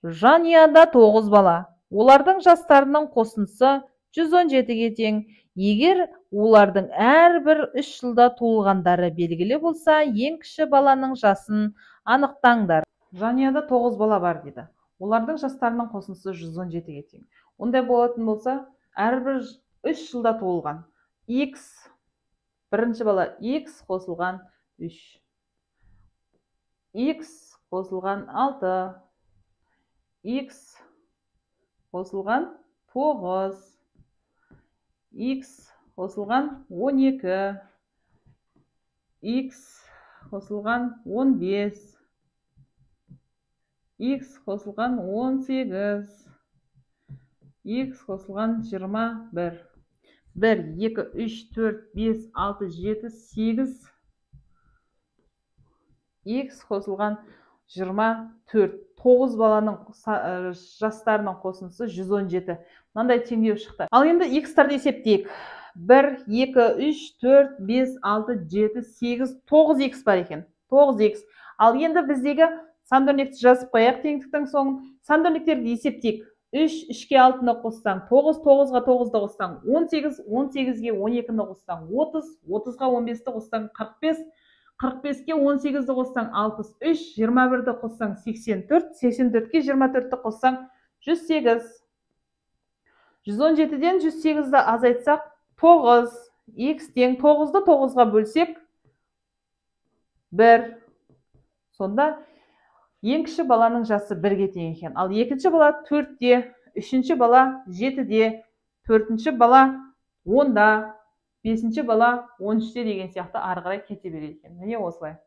Жанұяда 9 бала. Олардың жастарының қосындысы 117-ге тең. Егер олардың әрбір 3 жылда туылғандары белгілі болса, ең кіші баланың жасын анықтаңдар. Жанұяда 9 бала бар дейді. Олардың жастарының қосындысы 117-ге тең. Ондай болатын болса, әрбір 3 жылда туылған. X, бірінші бала X қосылған 3. X қосылған 6. X қосылған 9. X қосылған 12. X қосылған 15. X қосылған 18. X қосылған 21. 1, 2, 3, 4, 5, 6, 7, 8. X қосылған 24. 9 баланың жастарының қосындысы 117. Мынандай теңдеу шықты. Ал енді X-тарды есептейік. 1, 2, 3, 4, 5, 6, 7, 8, 9X бар екен. 9X. Ал енді біздегі сандөрнекті жазып қояйық теңдіктің соңын. Сандөрнектерді есептейік. 3, 3-ке 6-ны қоссаң, 9, 9-ға 9-ды қоссаң, 18, 18-ге 12-ні қоссаң, 30, 30-ға 15-ді қоссаң, 45, 45-ке 18-ді қоссаң, 63, 21-ді қоссаң, 84, 84-ке 24-ді қоссаң, 108. 117-ден 108-ді азайтсақ, 9. X тең 9-ды 9-ға бөлсек, 1. Сонда ең кіші баланың жасы 1-ге тең екен. Ал екінші бала 4-те, үшінші бала 7-де, төртінші бала 10-да, бесінші бала 13-те деген сияқты ары қарай кете береді екен. Міне осылай.